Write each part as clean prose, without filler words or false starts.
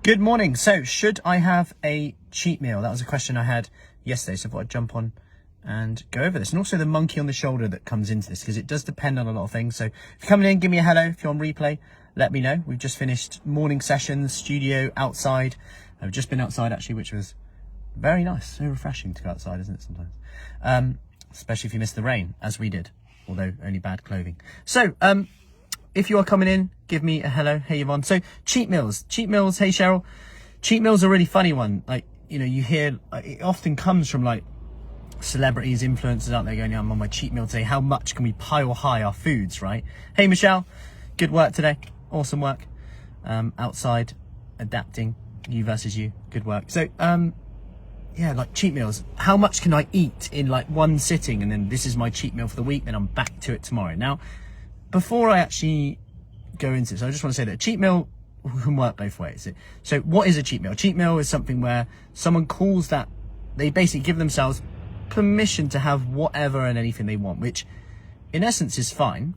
Good morning. So, should I have a cheat meal? That was a question I had yesterday, so I thought I'd jump on and go over this. And also the monkey on the shoulder that comes into this, because it does depend on a lot of things. So, if you're coming in, give me a hello. If you're on replay, let me know. We've just finished morning sessions, studio, outside. I've just been outside, actually, which was very nice. So refreshing to go outside, isn't it, sometimes? Especially if you miss the rain, as we did, although only bad clothing. So, if you are coming in, give me a hello. Hey, Yvonne. So, cheat meals. Cheat meals. Hey, Cheryl. Cheat meals are a really funny one. Like, you hear, it often comes from like celebrities, influencers out there going, I'm on my cheat meal today. How much can we pile high our foods, right? Hey, Michelle. Good work today. Awesome work. Outside, adapting. You versus you. Good work. So, yeah, like cheat meals. How much can I eat in like one sitting? And then this is my cheat meal for the week. Then I'm back to it tomorrow. Now, before I actually go into this, I just want to say that a cheat meal can work both ways. So what is a cheat meal? A cheat meal is something where someone calls that, they basically give themselves permission to have whatever and anything they want, which in essence is fine.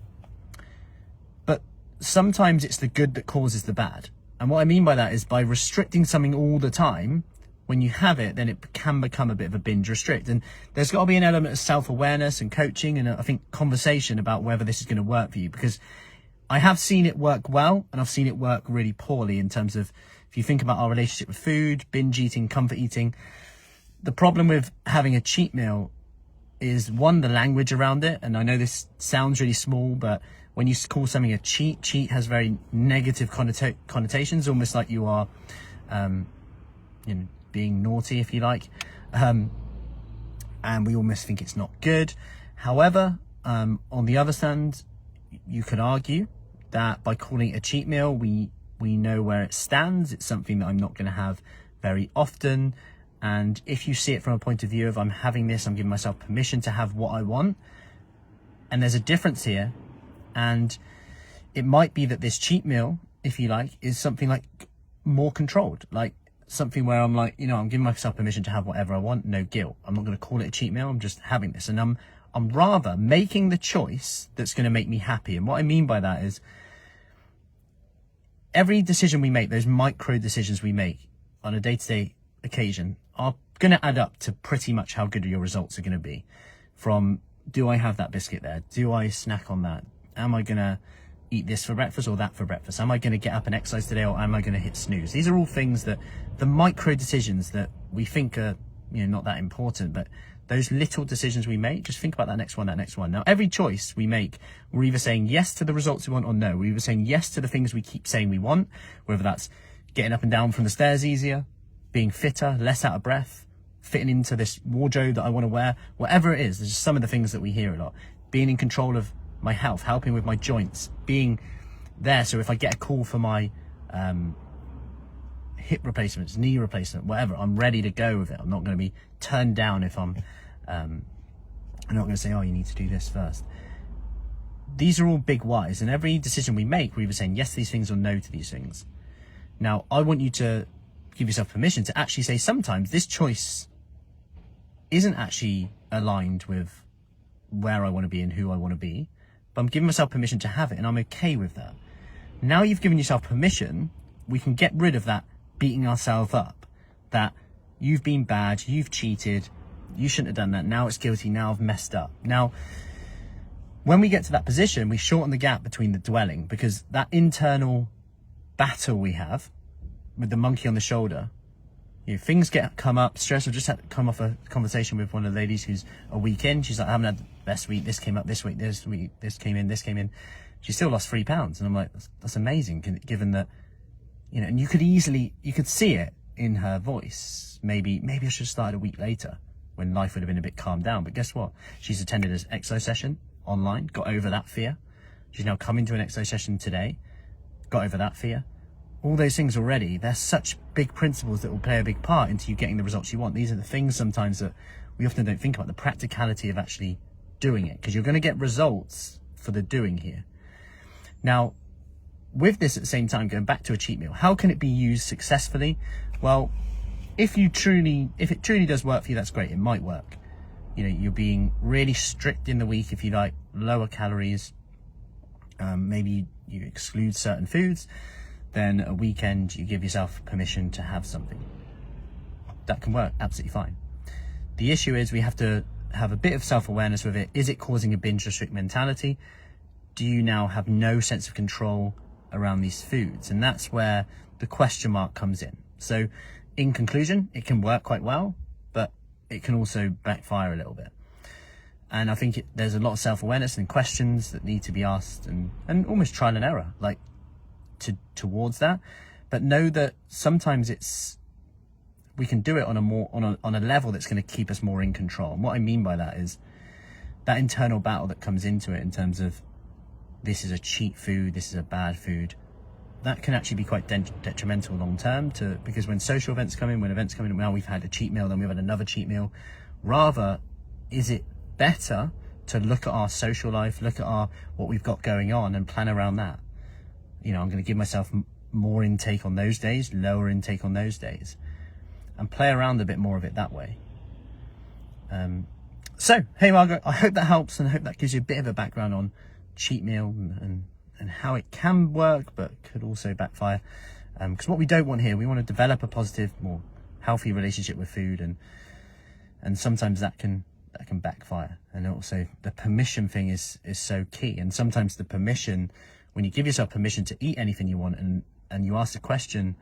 But sometimes it's the good that causes the bad. And what I mean by that is by restricting something all the time, when you have it, then it can become a bit of a binge restrict. And there's got to be an element of self-awareness and coaching and I think conversation about whether this is going to work for you, because I have seen it work well and I've seen it work really poorly in terms of, if you think about our relationship with food, binge eating, comfort eating, the problem with having a cheat meal is, one, the language around it. And I know this sounds really small, but when you call something a cheat has very negative connotations, almost like you are, being naughty, if you like, and we almost think it's not good. However, on the other hand, you could argue that by calling it a cheat meal, we know where it stands. It's something that I'm not going to have very often. And if you see it from a point of view of, I'm having this, I'm giving myself permission to have what I want, and there's a difference here. And it might be that this cheat meal, if you like, is something like more controlled, like something where I'm like, I'm giving myself permission to have whatever I want, no guilt. I'm not going to call it a cheat meal. I'm just having this, and I'm rather making the choice that's going to make me happy. And what I mean by that is, every decision we make, those micro decisions we make on a day-to-day occasion, are going to add up to pretty much how good your results are going to be. From, do I have that biscuit there? Do I snack on that? Am I going to eat this for breakfast or that for breakfast? Am I going to get up and exercise today, or am I going to hit snooze? These are all things that, the micro decisions that we think are not that important, but those little decisions we make, just think about that next one. Now, every choice we make, we're either saying yes to the results we want or no. We're either saying yes to the things we keep saying we want, whether that's getting up and down from the stairs easier, being fitter, less out of breath, fitting into this wardrobe that I want to wear, whatever it is. There's just some of the things that we hear a lot. Being in control of my health, helping with my joints, being there. So if I get a call for my hip replacements, knee replacement, whatever, I'm ready to go with it. I'm not going to be turned down if I'm not going to say, oh, you need to do this first. These are all big whys, and every decision we make, we're either saying yes to these things or no to these things. Now, I want you to give yourself permission to actually say, sometimes this choice isn't actually aligned with where I want to be and who I want to be, but I'm giving myself permission to have it, and I'm okay with that. Now you've given yourself permission, we can get rid of that beating ourselves up, that you've been bad, you've cheated, you shouldn't have done that, now it's guilty, now I've messed up. Now, when we get to that position, we shorten the gap between the dwelling, because that internal battle we have with the monkey on the shoulder, things come up, stress. I've just had to come off a conversation with one of the ladies who's a week in. She's like, I haven't had the best week. This came up this week. This came in. She still lost 3 pounds. And I'm like, that's amazing, given that, and you could see it in her voice. Maybe I should have started a week later when life would have been a bit calmed down. But guess what? She's attended an exercise session online, got over that fear. She's now coming to an exercise session today, got over that fear. All those things already, they're such big principles that will play a big part into you getting the results you want. These are the things sometimes that we often don't think about, the practicality of actually doing it, because you're going to get results for the doing here. Now, with this at the same time, going back to a cheat meal, how can it be used successfully? Well, if it truly does work for you, that's great. It might work. You're being really strict in the week, if you like, lower calories. Maybe you exclude certain foods. then a weekend you give yourself permission to have something. That can work absolutely fine. The issue is we have to have a bit of self-awareness with it. Is it causing a binge restrict mentality? Do you now have no sense of control around these foods? And that's where the question mark comes in. So in conclusion, it can work quite well, but it can also backfire a little bit. And I think there's a lot of self-awareness and questions that need to be asked, and almost trial and error, like towards that. But know that sometimes we can do it on a level that's going to keep us more in control. And what I mean by that is that internal battle that comes into it in terms of this is a cheap food, this is a bad food. That can actually be quite detrimental long term because when social events come in, now we've had a cheat meal, then we've had another cheat meal. Rather, is it better to look at our social life, look at what we've got going on and plan around that? You know, I'm going to give myself more intake on those days, lower intake on those days, and play around a bit more of it that way. So, hey Margaret, I hope that helps, and I hope that gives you a bit of a background on cheat meal and how it can work, but could also backfire. Because what we don't want here, we want to develop a positive, more healthy relationship with food, and sometimes that can backfire. And also the permission thing is so key. And sometimes the permission, when you give yourself permission to eat anything you want, and you ask the question,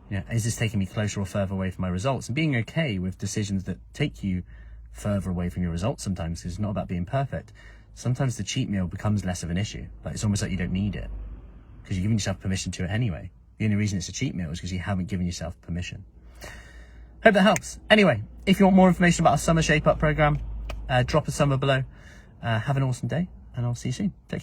you know, is this taking me closer or further away from my results? And being okay with decisions that take you further away from your results sometimes, because it's not about being perfect. Sometimes the cheat meal becomes less of an issue. Like, it's almost like you don't need it because you're giving yourself permission to it anyway. The only reason it's a cheat meal is because you haven't given yourself permission. Hope that helps. Anyway, if you want more information about our Summer Shape Up program, drop a summer below. Have an awesome day, and I'll see you soon. Take care.